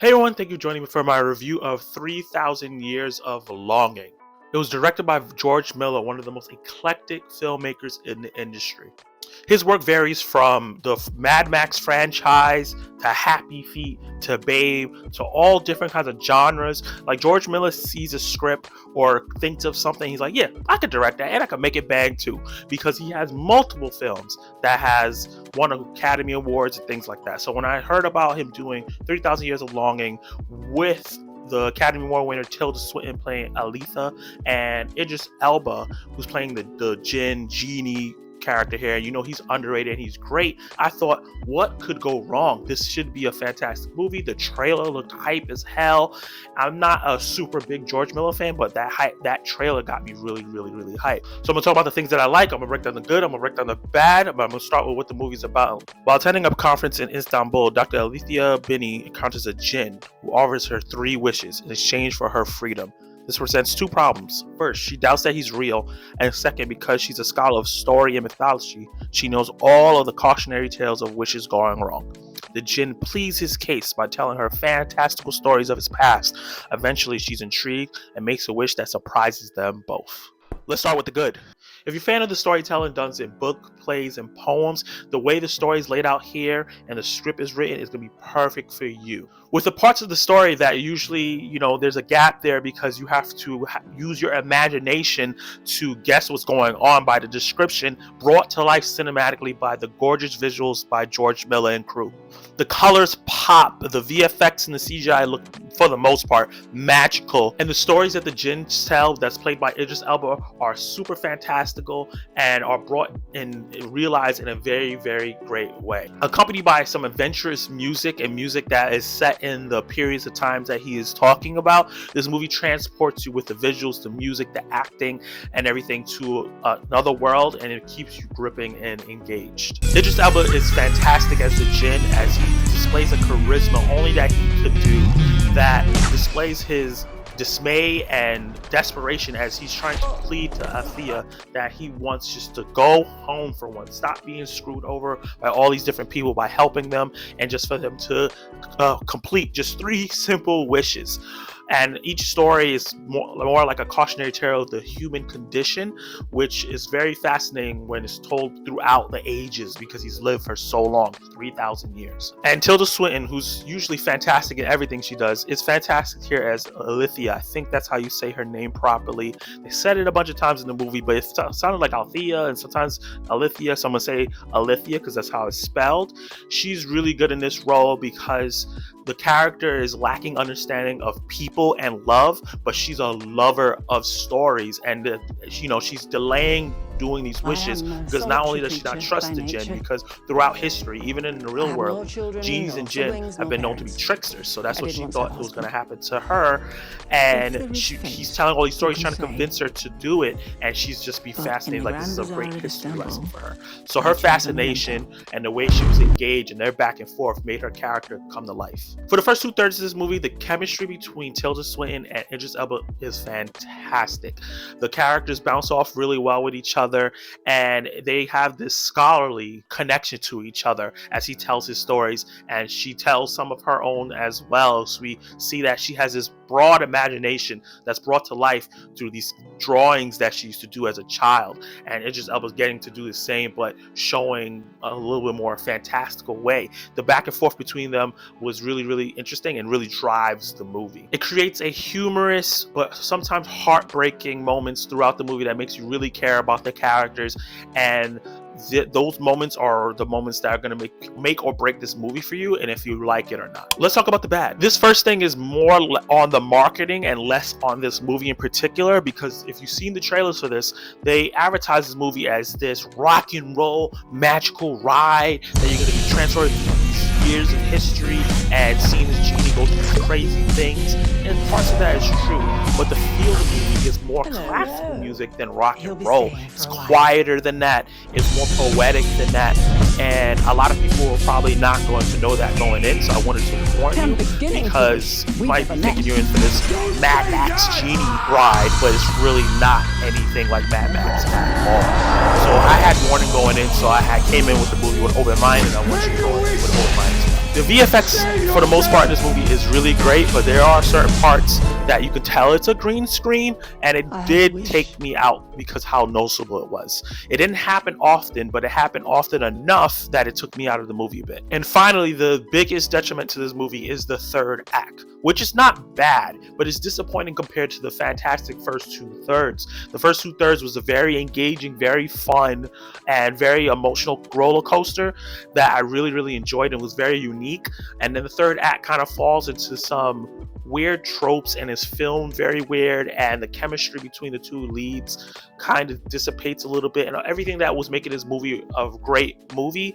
Hey everyone, thank you for joining me for my review of 3,000 Years of Longing. It was directed by George Miller, one of the most eclectic filmmakers in the industry. His work varies from the Mad Max franchise to Happy Feet to Babe to all different kinds of genres. Like George Miller sees a script or thinks of something, he's like, yeah, I could direct that and I could make it bang too, because he has multiple films that has won Academy Awards and things like that. So when I heard about him doing 3,000 Years of Longing with the Academy Award winner Tilda Swinton playing Aletha and Idris Elba, who's playing the Djinn genie character here, you know he's underrated and he's great. I thought, what could go wrong? This should be a fantastic movie. The trailer looked hype as hell. I'm not a super big George Miller fan, but that trailer got me really hyped. So I'm gonna talk about the things that I like. I'm gonna break down the good, I'm gonna break down the bad, but I'm gonna start with what the movie's about. While attending a conference in Istanbul, Dr. Alethea Bini encounters a Djinn who offers her 3 wishes in exchange for her freedom. This presents 2 problems. First, she doubts that he's real, and second, because she's a scholar of story and mythology, she knows all of the cautionary tales of wishes going wrong. The Djinn pleads his case by telling her fantastical stories of his past. Eventually, she's intrigued and makes a wish that surprises them both. Let's start with the good. If you're a fan of the storytelling done in book, plays, and poems, the way the story is laid out here and the script is written is going to be perfect for you. With the parts of the story that usually, there's a gap there because you have to use your imagination to guess what's going on by the description brought to life cinematically by the gorgeous visuals by George Miller and crew. The colors pop, the VFX and the CGI look, for the most part, magical, and the stories that the Djinn tell, that's played by Idris Elba, are super fantastical and are brought and realized in a very great way. Accompanied by some adventurous music and music that is set in the periods of times that he is talking about, this movie transports you with the visuals, the music, the acting, and everything to another world, and it keeps you gripping and engaged. Idris Elba is fantastic as the Djinn, as he displays a charisma only that he could do, that displays his dismay and desperation as he's trying to plead to Alethea that he wants just to go home for once, stop being screwed over by all these different people, by helping them, and just for them to complete just 3 simple wishes. And each story is more like a cautionary tale of the human condition, which is very fascinating when it's told throughout the ages, because he's lived for so long, 3,000 years. And Tilda Swinton, who's usually fantastic in everything she does, is fantastic here as Alethea. I think that's how you say her name properly. They said it a bunch of times in the movie, but it sounded like Althea and sometimes Alethea. Someone say Alethea because that's how it's spelled. She's really good in this role because the character is lacking understanding of people and love, but she's a lover of stories, and she's delaying doing these wishes because not only does she not trust the Djinn, because throughout history, even in the real world, genies and Djinn have been known to be tricksters. So that's what she thought was going to happen to her, and he's telling all these stories, trying to convince her to do it, and she's just be fascinated. Like, this is a great history lesson for her. So her fascination and the way she was engaged and their back and forth made her character come to life. For the first 2/3 of this movie, the chemistry between Tilda Swinton and Idris Elba is fantastic. The characters bounce off really well with each other, and they have this scholarly connection to each other as he tells his stories, and she tells some of her own as well. So we see that she has this broad imagination that's brought to life through these drawings that she used to do as a child, and Idris Elba's getting to do the same, but showing a little bit more fantastical way. The back and forth between them was really interesting and really drives the movie. It creates a humorous but sometimes heartbreaking moments throughout the movie that makes you really care about the characters, and those moments are the moments that are going to make or break this movie for you, and if you like it or not. Let's talk about the bad. This first thing is more on the marketing and less on this movie in particular, because if you've seen the trailers for this, they advertise this movie as this rock and roll magical ride that you're going to be transported through these years of history and seeing this genie go through crazy things, and parts of that is true, but the feel of the movie is more classical music than rock and roll. It's quieter than that, it's more poetic than that, and a lot of people are probably not going to know that going in, so I wanted to warn you, because you might be thinking you're in for this Mad Max genie ride, but it's really not anything like Mad Max at all. So I had warning going in, so I came in with the movie with open mind, and I want you to go in with open mind. The VFX for the most part in this movie is really great, but there are certain parts that you can tell it's a green screen, and it did take me out because how noticeable it was. It didn't happen often, but it happened often enough that it took me out of the movie a bit. And finally, the biggest detriment to this movie is the third act, which is not bad, but it's disappointing compared to the fantastic first 2/3. The first 2/3 was a very engaging, very fun, and very emotional roller coaster that I really enjoyed and was very unique. And then the third act kind of falls into some weird tropes and is filmed very weird, and the chemistry between the two leads kind of dissipates a little bit, and everything that was making this movie a great movie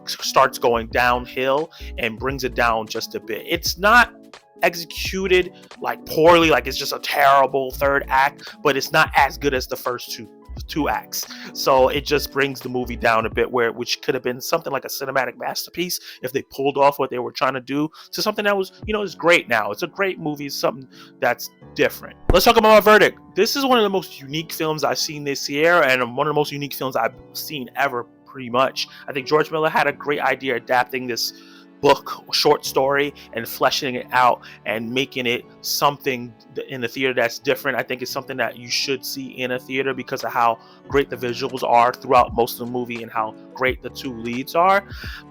starts going downhill and brings it down just a bit. It's not executed like poorly, like it's just a terrible third act, but it's not as good as the first two acts. So it just brings the movie down a bit, which could have been something like a cinematic masterpiece if they pulled off what they were trying to do, to something that was, is great now. It's a great movie, it's something that's different. Let's talk about my verdict. This is one of the most unique films I've seen this year, and one of the most unique films I've seen ever, pretty much. I think George Miller had a great idea adapting this book, short story, and fleshing it out and making it something in the theater that's different. I think it's something that you should see in a theater because of how great the visuals are throughout most of the movie and how great the two leads are.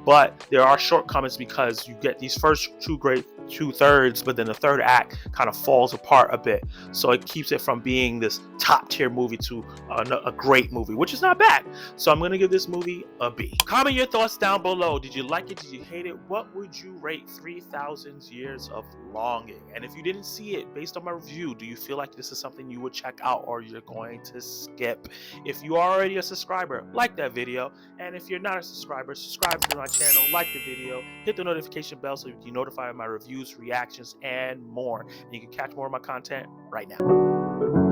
But there are shortcomings because you get these first two great 2/3, but then the third act kind of falls apart a bit. So it keeps it from being this top tier movie to a great movie, which is not bad. So I'm going to give this movie a B. Comment your thoughts down below. Did you like it? Did you hate it? What would you rate 3,000 Years of Longing? And if you didn't see it, based on my review, do you feel like this is something you would check out or you're going to skip? If you are already a subscriber, like that video. And if you're not a subscriber, subscribe to my channel, like the video, hit the notification bell so you can be notified of my reviews, reactions, and more. And you can catch more of my content right now.